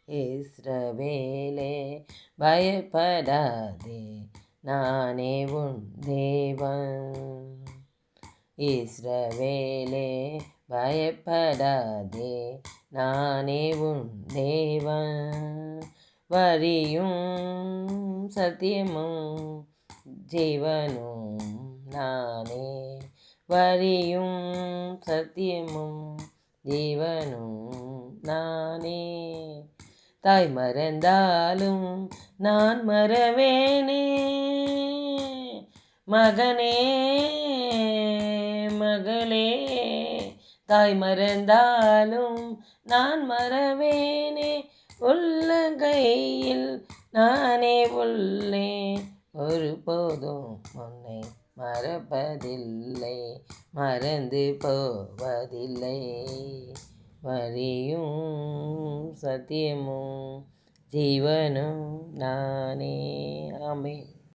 இஸ்ரவேலே பயப்படாதே, நானே உன் தேவன். இஸ்ரவேலே பயப்படாதே, நானே உன் தேவன். வழியும் சத்தியமும் ஜீவனும் நானே, வழியும் சத்தியமும் ஜீவனும் நானே. தாய் மறந்தாலும் நான் மறவேனே, மகனே மகளே. தாய் மறந்தாலும் நான் மறவேனே, உள்ளங்கையில் நானே உள்ளேன், ஒருபோதும் உன்னை மறப்பதில்லை, மறந்து போவதில்லை. வழியும் சத்தியமும் ஜீவனும் நானே. ஆமென்.